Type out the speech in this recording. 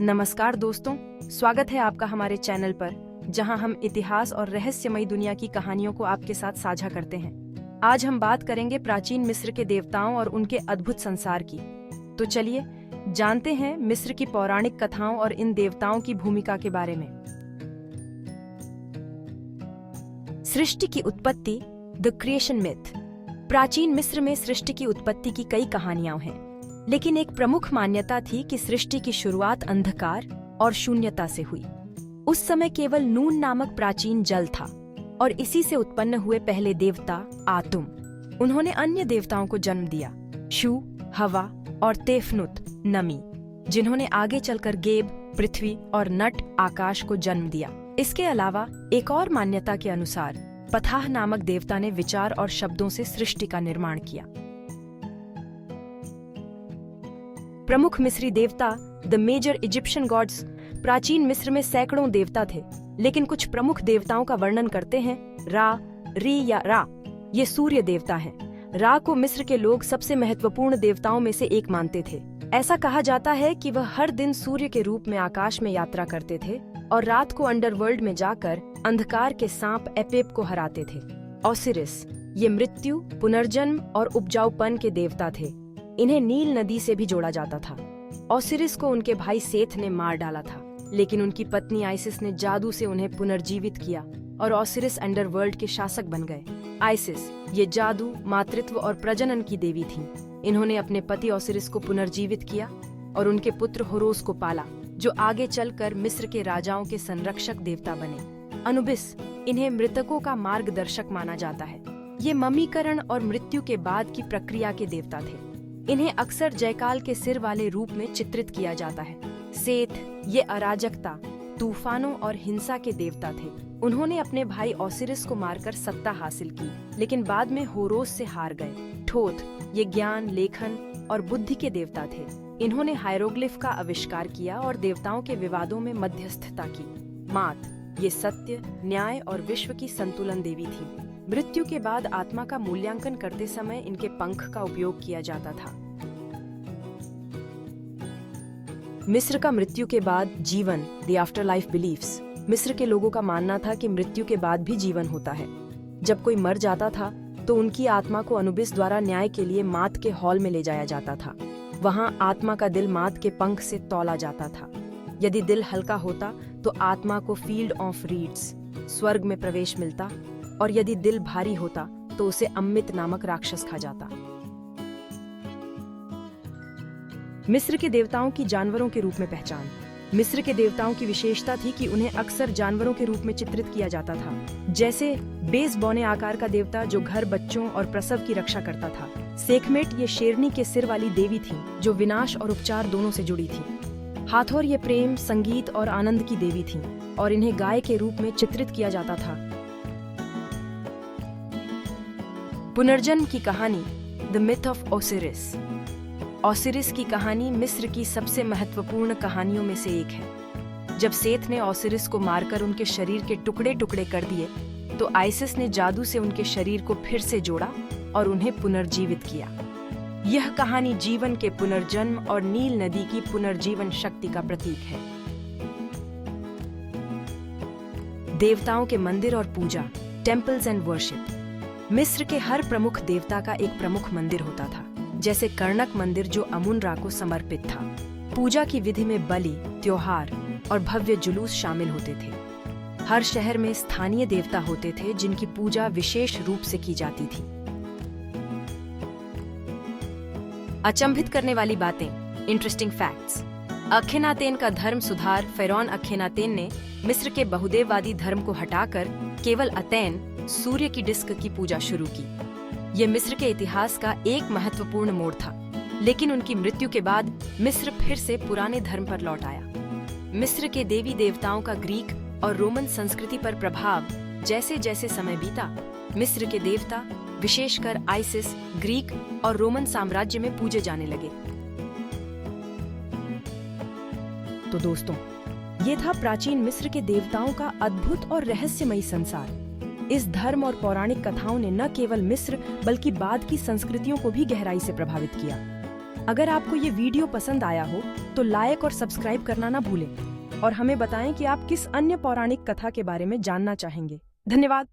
नमस्कार दोस्तों, स्वागत है आपका हमारे चैनल पर, जहां हम इतिहास और रहस्यमयी दुनिया की कहानियों को आपके साथ साझा करते हैं। आज हम बात करेंगे प्राचीन मिस्र के देवताओं और उनके अद्भुत संसार की। तो चलिए जानते हैं मिस्र की पौराणिक कथाओं और इन देवताओं की भूमिका के बारे में। सृष्टि की उत्पत्ति, द क्रिएशन मिथ। प्राचीन मिस्र में सृष्टि की उत्पत्ति की कई कहानियां हैं, लेकिन एक प्रमुख मान्यता थी कि सृष्टि की शुरुआत अंधकार और शून्यता से हुई। उस समय केवल नून नामक प्राचीन जल था और इसी से उत्पन्न हुए पहले देवता आतुम। उन्होंने अन्य देवताओं को जन्म दिया, शू, हवा और तेफनुत, नमी, जिन्होंने आगे चलकर गेब, पृथ्वी और नट, आकाश को जन्म दिया। इसके अलावा एक और मान्यता के अनुसार पथाह नामक देवता ने विचार और शब्दों से सृष्टि का निर्माण किया। प्रमुख मिस्री देवता, द मेजर इजिप्शियन गॉड्स। प्राचीन मिस्र में सैकड़ों देवता थे, लेकिन कुछ प्रमुख देवताओं का वर्णन करते हैं। रा, री या रा, ये सूर्य देवता हैं। रा को मिस्र के लोग सबसे महत्वपूर्ण देवताओं में से एक मानते थे। ऐसा कहा जाता है कि वह हर दिन सूर्य के रूप में आकाश में यात्रा करते थे और रात को अंडरवर्ल्ड में जाकर अंधकार के सांप एपेप को हराते थे। ओसिरिस, ये मृत्यु, पुनर्जन्म और उपजाऊपन के देवता थे। इन्हें नील नदी से भी जोड़ा जाता था। ओसिरिस को उनके भाई सेथ ने मार डाला था, लेकिन उनकी पत्नी आइसिस ने जादू से उन्हें पुनर्जीवित किया और ओसिरिस अंडरवर्ल्ड के शासक बन गए। आइसिस, ये जादू, मातृत्व और प्रजनन की देवी थीं। इन्होंने अपने पति ओसिरिस को पुनर्जीवित किया और उनके पुत्र होरोस को पाला, जो आगे चलकर मिस्र के राजाओं के संरक्षक देवता बने। अनुबिस, इन्हें मृतकों का मार्गदर्शक माना जाता है। ये ममीकरण और मृत्यु के बाद की प्रक्रिया के देवता थे। इन्हें अक्सर जयकाल के सिर वाले रूप में चित्रित किया जाता है। सेथ, ये अराजकता, तूफानों और हिंसा के देवता थे। उन्होंने अपने भाई ओसिरिस को मारकर सत्ता हासिल की, लेकिन बाद में होरोस से हार गए। ठोथ, ये ज्ञान, लेखन और बुद्धि के देवता थे। इन्होंने हायरोग्लिफ का आविष्कार किया और देवताओं के विवादों में मध्यस्थता की। मात, ये सत्य, न्याय और विश्व की संतुलन देवी थी। मृत्यु के बाद आत्मा का मूल्यांकन करते समय इनके पंख का उपयोग किया जाता था। मिस्र का मृत्यु के बाद जीवन, द आफ्टर लाइफ बिलीफ्स। मिस्र के लोगों का मानना था कि मृत्यु के बाद भी जीवन होता है। जब कोई मर जाता था तो उनकी आत्मा को अनुबिस द्वारा न्याय के लिए मात के हॉल में ले जाया जाता था। वहां आत्मा का दिल मात के पंख से तौला जाता था। यदि दिल हल्का होता तो आत्मा को फील्ड ऑफ रीड्स, स्वर्ग में प्रवेश मिलता, और यदि दिल भारी होता तो उसे अम्मित नामक राक्षस खा जाता। मिस्र के देवताओं की जानवरों के रूप में पहचान। मिस्र के देवताओं की विशेषता थी कि उन्हें अक्सर जानवरों के रूप में चित्रित किया जाता था, जैसे बेस बौने आकार का देवता जो घर, बच्चों और प्रसव की रक्षा करता था। सेखमेट, ये शेरनी के सिर वाली देवी थी जो विनाश और उपचार दोनों से जुड़ी थी। हाथोर, ये प्रेम, संगीत और आनंद की देवी थी और इन्हें गाय के रूप में चित्रित किया जाता था। पुनर्जन्म की कहानी, the myth of Osiris. Osiris की कहानी मिस्र की सबसे महत्वपूर्ण कहानियों में से एक है। जब सेथ ने ओसिरिस को मारकर उनके शरीर के टुकड़े टुकड़े कर दिए, तो आइसिस ने जादू से उनके शरीर को फिर से जोड़ा और उन्हें पुनर्जीवित किया। यह कहानी जीवन के पुनर्जन्म और नील नदी की पुनर्जीवन शक्ति का प्रतीक है। देवताओं के मंदिर और पूजा, टेम्पल्स एंड वर्शिप। मिस्र के हर प्रमुख देवता का एक प्रमुख मंदिर होता था, जैसे कर्णक मंदिर जो अमुन-रा को समर्पित था। पूजा की विधि में बलि, त्योहार और भव्य जुलूस शामिल होते थे। हर शहर में स्थानीय देवता होते थे जिनकी पूजा विशेष रूप से की जाती थी। अचंभित करने वाली बातें, इंटरेस्टिंग फैक्ट्स। अखेनातेन का धर्म सुधार, फेरौन अखेनातेन ने मिस्र के बहुदेववादी धर्म को हटाकर केवल अतैन, सूर्य की डिस्क की पूजा शुरू की। यह मिस्र के इतिहास का एक महत्वपूर्ण मोड़ था, लेकिन उनकी मृत्यु के बाद मिस्र फिर से पुराने धर्म पर लौट आया। मिस्र के देवी देवताओं का ग्रीक और रोमन संस्कृति पर प्रभाव जैसे जैसे समय बीता, मिस्र के देवता, विशेषकर आइसिस, ग्रीक और रोमन साम्राज्य में पूजे जाने लगे। तो दोस्तों, ये था प्राचीन मिस्र के देवताओं का अद्भुत और रहस्यमयी संसार। इस धर्म और पौराणिक कथाओं ने न केवल मिस्र बल्कि बाद की संस्कृतियों को भी गहराई से प्रभावित किया। अगर आपको ये वीडियो पसंद आया हो तो लाइक और सब्सक्राइब करना ना भूलें और हमें बताएं कि आप किस अन्य पौराणिक कथा के बारे में जानना चाहेंगे। धन्यवाद।